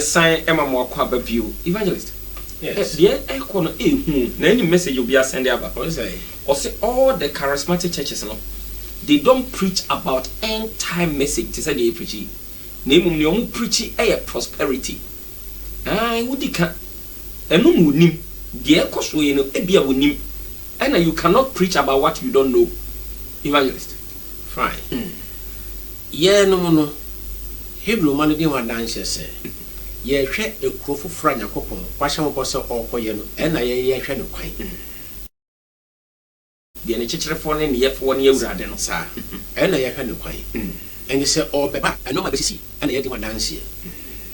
A: Sign Emma Mwakwa view. Evangelist.
B: Yes.
A: The echo any message you'll be sending about.
B: What is it?
A: Or say all the charismatic churches, no, they don't preach about end time message. They say they preach. Name you preach a prosperity. Would can and no nim. The echo so you know a beer with nim. And you cannot preach about what you don't know. Evangelist.
B: Fine. Yeah, no. Hebrew man didn't want dance say. Ye hwe ekuro foforo Nyankopon kwahye mo bose okoye no e na ye hwe no kwan
A: de ne chichirefo ne yefo ne awurade no
B: sa e na ye hwe no kwan eni se obeba eno ma besisi e na ye di wadanse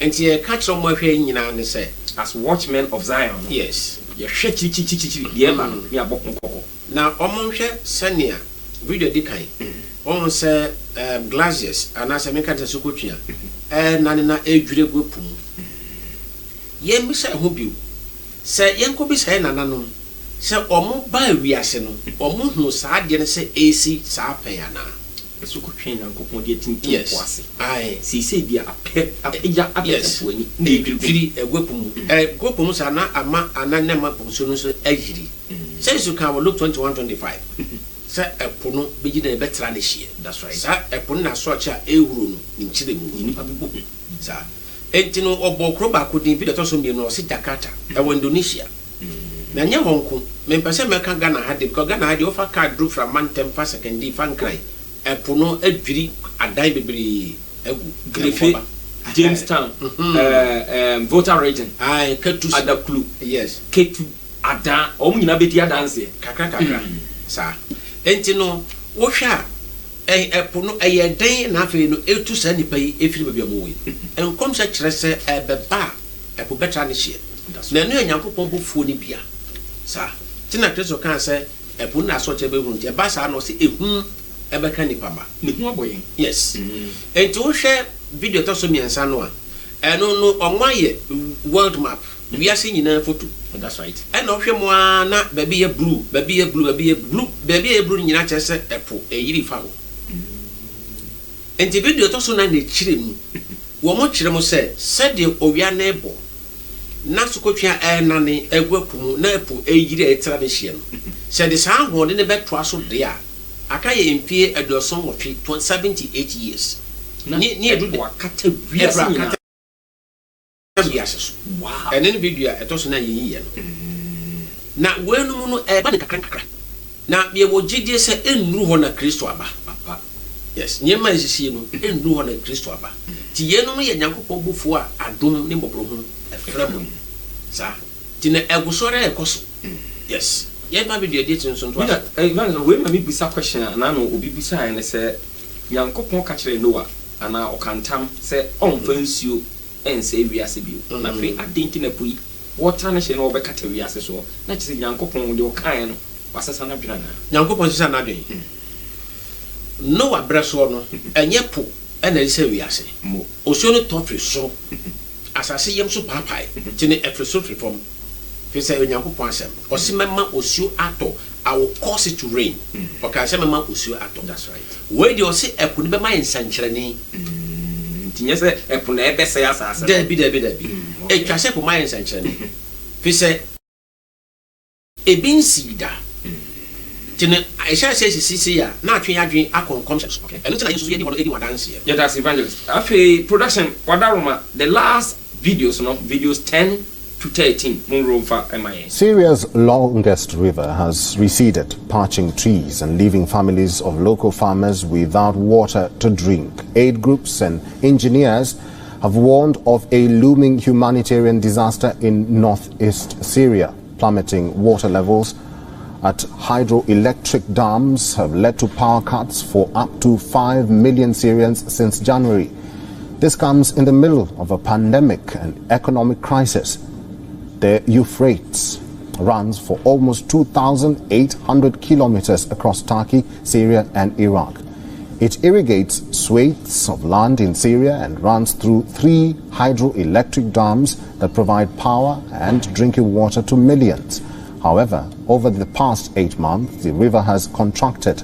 B: enti ye ka kiro mo hwe nyina ne se
A: as watchmen of Zion.
B: Yes,
A: ye hwe chichichichichi de ma no ya bokoko
B: na omo hwe senia video di kan on se glaciers anase meka te sokotwia na edwure gwepum ye mbisa ho biu se yenko bisa na nanom se omo ba wiase no omo hu saa de ne se AC saa pen ana
A: esokotwia na nkopon de tintin kwase
B: ai
A: si se dia apeja apetafoni
B: na edwure egwepum gwepum sa na ama ananema pomso no so ayiri say you can look 2125 sa epono beji na betra ne hie.
A: That's right.
B: Sa epono na so cha ehuru no nchire mu ni pa bibo sa enti no obokro ba ko din bi de to so mi no o si Jakarta e Indonesia na nya honko me mpese me ka Ghana ha de because Ghana ha de offer card group from Mantem fa second fan cry epono adwiri adan bebiri egu
A: Grefe Jamestown voter region
B: Ketu
A: Adaklu
B: yes
A: Ketu Ada o mu nyina be dia dance
B: kakra sa enti no wo hwa epono eyeden na afi no etu sa nipa yi efiri bebia mo we enkom sha kire se ebeba epo betra ne hie na no Nyankopon bofuo ni bia sa tina Kristo kan se epo na so che be hu ntia ba sa no se ehun ebeka nipa ba
A: ne hu aboyen
B: yes enti wo hwe video to so miensa no a eno no omaye world map we are seeing in photo.
A: That's right.
B: And no hwe mo na baby ye blue nyina che se epo e yiri fa ho enti video to so na ne kyire mu wo mo kyire mo se de owia na ebo na sokotwa nane egwapu mu na epu eyire etra ne hye no se de sa ho de ne betwa so de a aka ye empie adoson wo 78 years ni edu de akata wiase wow and then video e to so na ye no na wenu mu no ba ne kakra na ye wo gidie se enru ho na Kristo aba papa yes nyema esisi no enru ho na Kristo aba ti ye no ye Nyankopɔn bufu a adom ne mbobro ho efrem sa ti na egusore ekoso yes ye ba video dey tin so to
A: even we ma mi bisa question na no obi bisa an se Nyankopɔn ka kire Noah ana okantam se onfa nsuo ense wiase bio na fe adenti na pui water na hye na obekata wiase so na kire Nyankopɔn de okan no wasesa na dwena na
B: Nyankopɔn sesa na dwen Noah breso no enye po ena ise wiase mo osuo no tofre so asase yem so papai ti ne efreso frefom fi say Nyankopɔn asem osimema osuo ato I will cause it to rain okay say mema osuo ato that's right where do you see epo ne be ma ensankyerene tinye say epo na ebe say asase da bi e twa say epo ma ensankyerene fi say ebinsida tine aisha say sisi ya na atwen adwen akonkom okay eno tina yesu ye di wadanse
A: yeah that's evangelist afi production wadaroma the last videos no videos 10 to 13
D: Syria's longest river has receded, parching trees and leaving families of local farmers without water to drink. Aid groups and engineers have warned of a looming humanitarian disaster in northeast Syria. Plummeting water levels at hydroelectric dams have led to power cuts for up to 5 million Syrians since January. This comes in the middle of a pandemic and economic crisis. The Euphrates runs for almost 2,800 kilometers across Turkey, Syria and Iraq. It irrigates swathes of land in Syria and runs through 3 hydroelectric dams that provide power and drinking water to millions. However, over the past 8 months, the river has contracted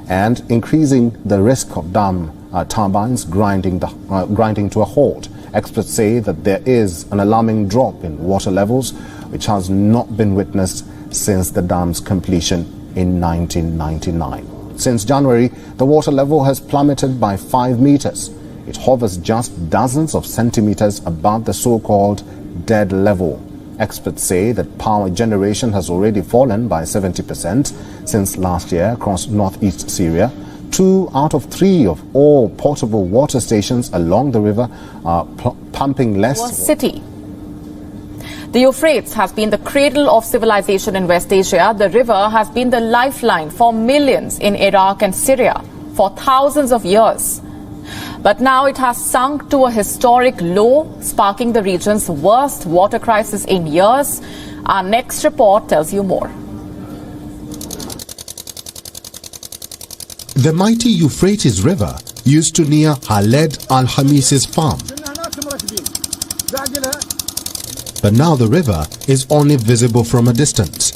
D: and increasing the risk of dam turbines grinding to a halt. Experts say that there is an alarming drop in water levels, which has not been witnessed since the dam's completion in 1999. Since January, the water level has plummeted by 5 meters. It hovers just dozens of centimeters above the so-called dead level. Experts say that power generation has already fallen by 70% since last year across northeast Syria. 2 out of 3 of all portable water stations along the river are pumping less.
V: City. The Euphrates has been the cradle of civilization in West Asia. The river has been the lifeline for millions in Iraq and Syria for thousands of years. But now it has sunk to a historic low, sparking the region's worst water crisis in years. Our next report tells you more.
W: The mighty Euphrates River used to near Khaled Al-Hamis's farm. But now the river is only visible from a distance.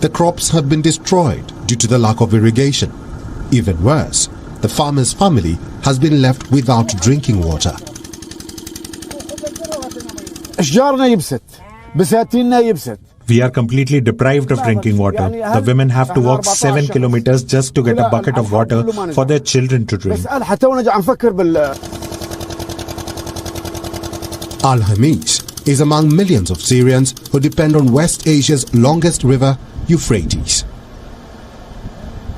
W: The crops have been destroyed due to the lack of irrigation. Even worse, the farmer's family has been left without drinking water.
X: We are completely deprived of drinking water. The women have to walk 7 kilometers just to get a bucket of water for their children to drink.
W: Al-Hamis is among millions of Syrians who depend on West Asia's longest river, Euphrates.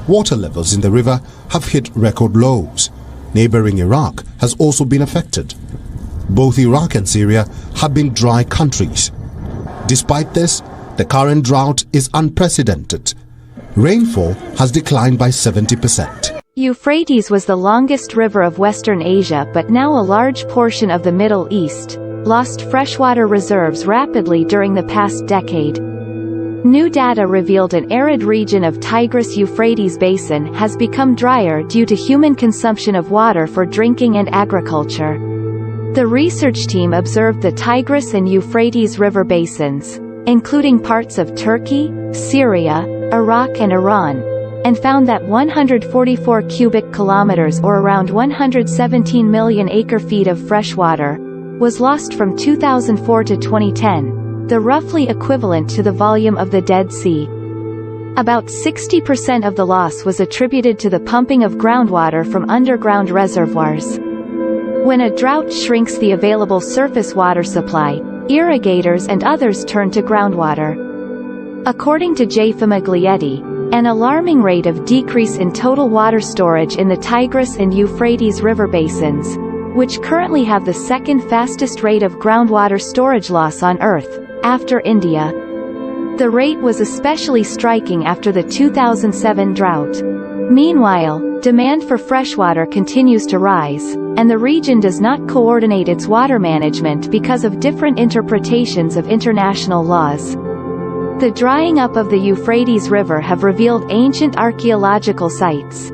W: Water levels in the river have hit record lows. Neighboring Iraq has also been affected. Both Iraq and Syria have been dry countries. Despite this, the current drought is unprecedented. Rainfall has declined by 70%.
Y: Euphrates was the longest river of Western Asia, but now a large portion of the Middle East lost freshwater reserves rapidly during the past decade. New data revealed an arid region of Tigris-Euphrates basin has become drier due to human consumption of water for drinking and agriculture. The research team observed the Tigris and Euphrates river basins, including parts of Turkey, Syria, Iraq and Iran, and found that 144 cubic kilometers or around 117 million acre-feet of fresh water was lost from 2004 to 2010, the roughly equivalent to the volume of the Dead Sea. About 60% of the loss was attributed to the pumping of groundwater from underground reservoirs. When a drought shrinks the available surface water supply, irrigators and others turn to groundwater. According to Jay Famiglietti, an alarming rate of decrease in total water storage in the Tigris and Euphrates river basins, which currently have the second fastest rate of groundwater storage loss on Earth, after India. The rate was especially striking after the 2007 drought. Meanwhile, demand for freshwater continues to rise, and the region does not coordinate its water management because of different interpretations of international laws. The drying up of the Euphrates River have revealed ancient archaeological sites.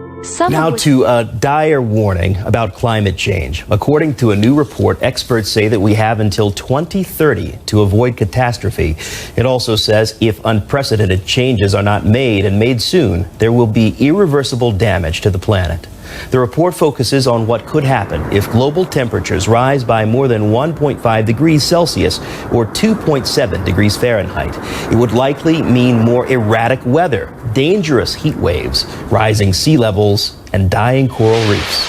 E: Now to a dire warning about climate change. According to a new report, experts say that we have until 2030 to avoid catastrophe. It also says if unprecedented changes are not made and made soon, there will be irreversible damage to the planet. The report focuses on what could happen if global temperatures rise by more than 1.5 degrees Celsius or 2.7 degrees Fahrenheit. It would likely mean more erratic weather, dangerous heat waves, rising sea levels, and dying coral reefs.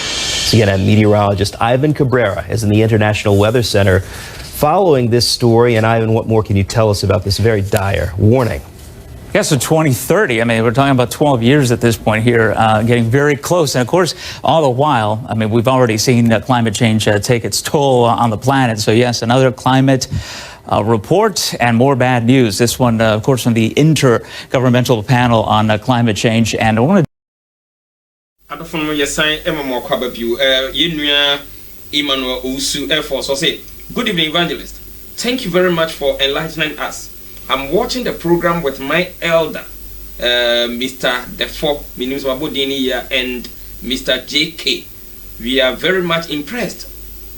E: CNN meteorologist Ivan Cabrera is in the International Weather Center following this story. And Ivan, what more can you tell us about this very dire warning?
F: Yeah, so 2030, I mean, we're talking about 12 years at this point here, getting very close. And of course, all the while, I mean, we've already seen climate change take its toll on the planet. So yes, another climate report and more bad news. This one, of course, from the Intergovernmental Panel on Climate Change. And I want to...
A: Emmanuel Usu Air Force will say, good evening, evangelist. Thank you very much for enlightening us. I'm watching the program with my elder, Mr. Defo Minuswabodini and Mr. JK. We are very much impressed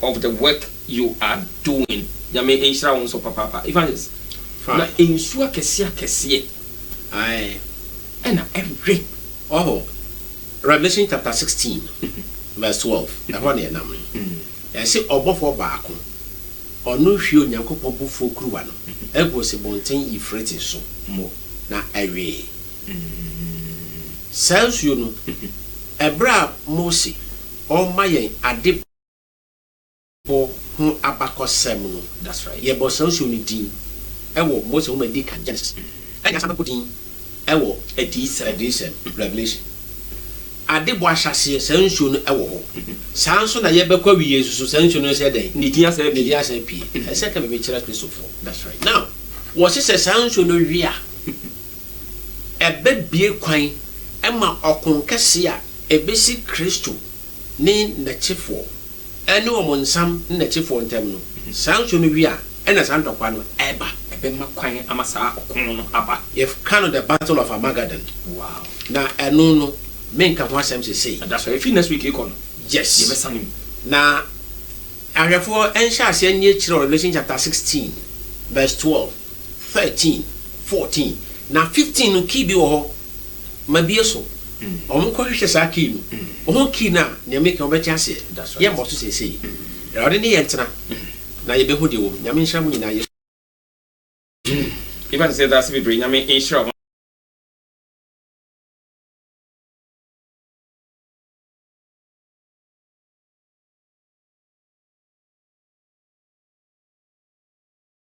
A: of the work you are doing. Yame Inshra Unso Papa. Evangelist. Na insua kesia.
B: Aye.
A: And every.
B: Oh. Revelation chapter 16, verse 12. I say, Obofo Bako. Onu hwe onyankopon bufo kruwa no ego se bonten Euphrates so mo na awe sansuo no ebra Mose o mayen ade bo hu abakosem no.
A: That's right.
B: Ye bo sansuo ni din ewo Mose o ma di kan Genesis enya sa din ewo edition Revelation ade bo ahase sansuo no ewo ho sanso na ye bekwa wi yesu sansuo no se den
A: ni dia se
B: pi e se ka be chira Christopher. That's right. Now what se sansuo no wi a ebe bie kwan ema okonkese a ebesi Kristo ne nachefo ene omunsam ne nachefo ntem no sansuo no wi a ena santokwa no eba ebe makwan amasa okon no aba if can the battle of Armageddon.
A: Wow.
B: Na eno no menka ho asem say.
A: That's right. If next week ikon.
B: Yes.
A: You besan him.
B: Na ahwefo ensha ase ani akire Revelation chapter 16 verse 12, 13, 14. Na 15 no ki bi wo ho. Mabie so. Omo ko hwehwe sa ki no. Oho ki na ne make obeti ase.
A: That's right.
B: Ye mo so say. Ode ne yentena. Na ye behu de wo. Nyame nhira mu nyina ye.
A: Even say that's be bring nyame nhira